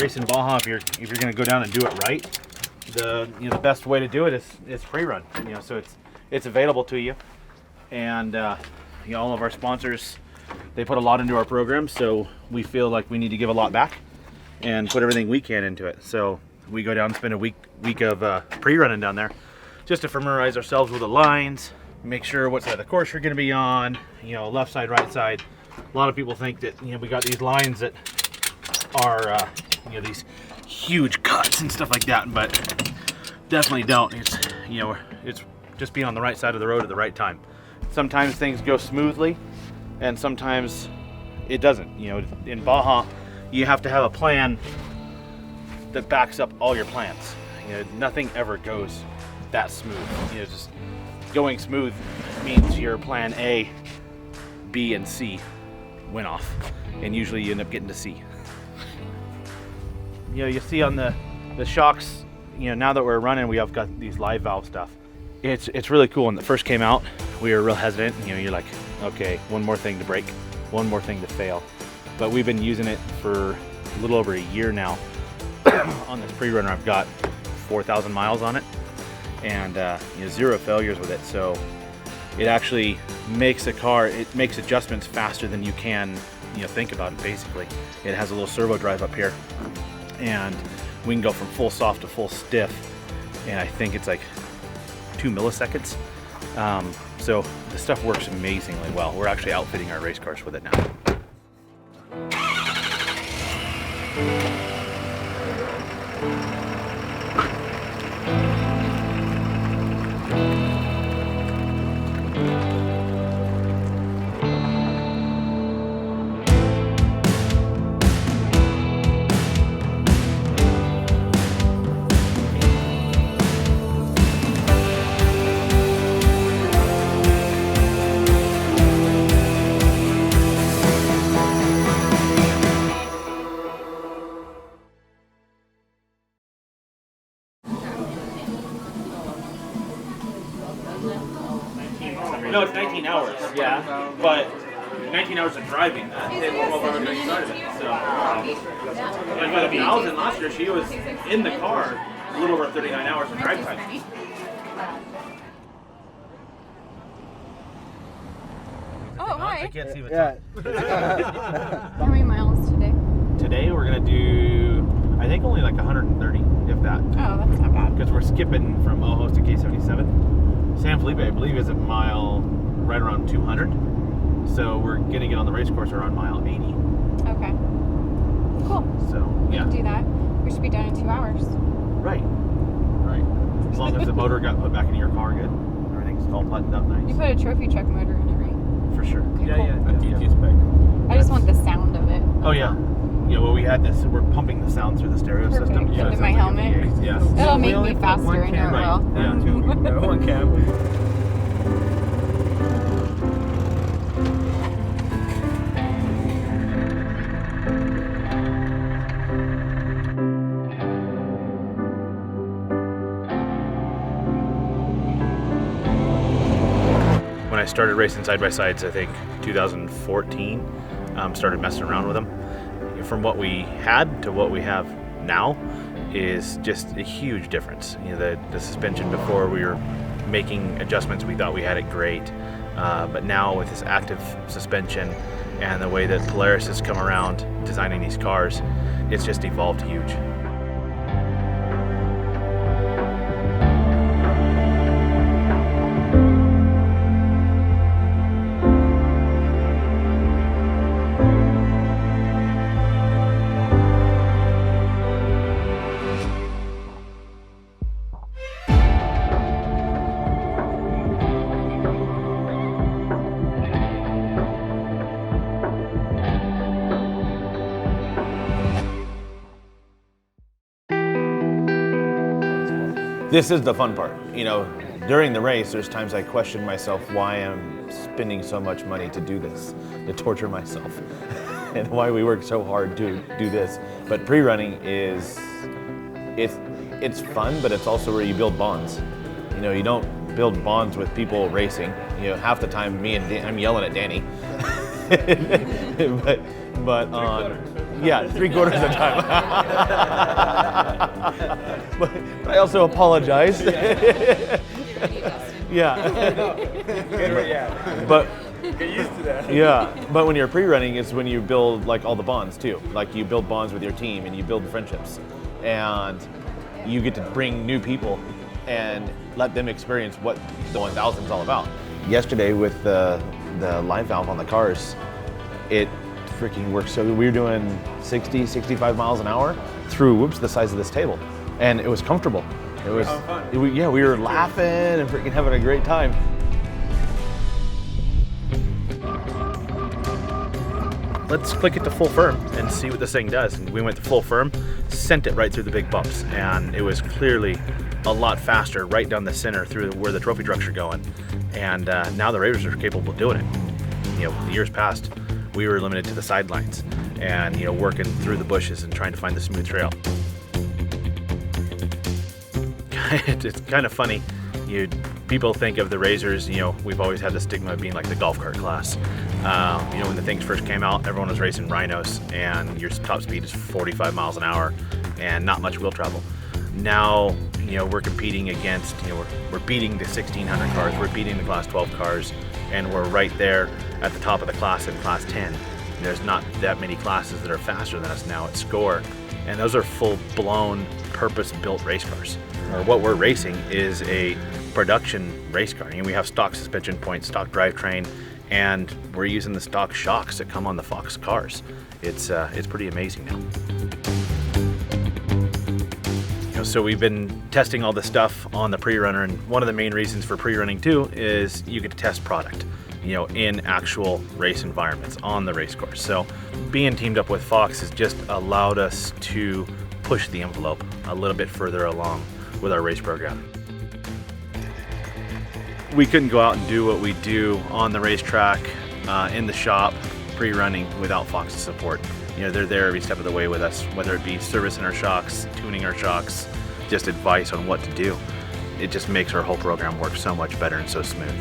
racing Baja, if you're going to go down and do it right, the best way to do it is pre-run. So it's available to you, and all of our sponsors, they put a lot into our program, so we feel like we need to give a lot back and put everything we can into it. So we go down and spend a week of pre-running down there, just to familiarize ourselves with the lines, make sure what side of the course you're going to be on, left side, right side. A lot of people think that we got these lines that are these huge cuts and stuff like that, but definitely don't. It's just being on the right side of the road at the right time. Sometimes things go smoothly, and sometimes it doesn't. In Baja, you have to have a plan that backs up all your plans. Nothing ever goes that smooth. Just going smooth means your plan A, B, and C went off, and usually you end up getting to C. You see on the shocks, now that we're running, we have got these live valve stuff. It's really cool. When it first came out, we were real hesitant. You're like, okay, one more thing to break, one more thing to fail. But we've been using it for a little over a year now. On this pre-runner, I've got 4,000 miles on it, and 0 failures with it. So it actually makes the car, it makes adjustments faster than you can think about it. Basically, it has a little servo drive up here, and we can go from full soft to full stiff, and I think it's like 2 milliseconds. So the stuff works amazingly well. We're actually outfitting our race cars with it now. No, it's 19 hours. Yeah, but 19 hours of driving. They were 12 hours when started it. So, and by the 1,000 last year, she was in the car a little over 39 hours of drive time. Oh, hi. I can't see what's up. How many miles today? Today we're gonna do, I think, only like 130, if that. Oh, that's not bad. Because we're skipping from Ojos to K77. San Felipe, I believe, is at mile right around 200. So we're getting it on the race course around mile 80. Okay. Cool. So, We yeah. can do that. We should be done in 2 hours. Right. As long as the motor got put back into your car good. Everything's all buttoned up nice. You put a trophy truck motor in it, right? For sure. Okay, Yeah, cool. yeah. DT spec. I just want the sound of it. Oh, yeah. Well, we had this, we're pumping the sound through the stereo Perfect. system. Into it sounds my like a helmet. V8. Yeah. It'll We make only me put faster, one I know it cam, will. Yeah, two. One cam. When I started racing side-by-sides, I think 2014, started messing around with them. From what we had to what we have now is just a huge difference. The suspension before, we were making adjustments, we thought we had it great. But now with this active suspension and the way that Polaris has come around designing these cars, it's just evolved huge. This is the fun part. During the race, there's times I question myself why I'm spending so much money to do this, to torture myself, and why we work so hard to do this. But pre-running it's fun, but it's also where you build bonds. You don't build bonds with people racing. Half the time I'm yelling at Danny but on, yeah, 3/4 of the time. but I also apologize. Yeah. But Get used to that. yeah, but when you're pre-running, it's when you build like all the bonds too. Like you build bonds with your team and you build friendships, and you get to bring new people and let them experience what the 1000 is all about. Yesterday with the live valve on the cars, it freaking works. So we were doing 60, 65 miles an hour through the size of this table, and it was comfortable. It was fun. yeah, we were laughing and freaking having a great time. Let's click it to full firm and see what this thing does. And we went to full firm, sent it right through the big bumps, and it was clearly a lot faster right down the center through where the trophy trucks are going. And now the Razors are capable of doing it. You know, years past, we were limited to the sidelines and, you know, working through the bushes and trying to find the smooth trail. It's kind of funny. People think of the Razors, you know, we've always had the stigma of being like the golf cart class. You know, when the things first came out, everyone was racing Rhinos, and your top speed is 45 miles an hour and not much wheel travel. Now, you know, we're competing against, you know, we're beating the 1600 cars, we're beating the class 12 cars, and we're right there at the top of the class in class 10. And there's not that many classes that are faster than us now at score, and those are full-blown, purpose-built race cars. Or what we're racing is a production race car. And we have stock suspension points, stock drivetrain, and we're using the stock shocks that come on the Fox cars. It's pretty amazing now. You know, so we've been testing all this stuff on the pre-runner, and one of the main reasons for pre-running too is you get to test product, you know, in actual race environments on the race course. So being teamed up with Fox has just allowed us to push the envelope a little bit further along with our race program. We couldn't go out and do what we do on the racetrack, in the shop, pre-running without Fox's support. You know, they're there every step of the way with us, whether it be servicing our shocks, tuning our shocks, just advice on what to do. It just makes our whole program work so much better and so smooth.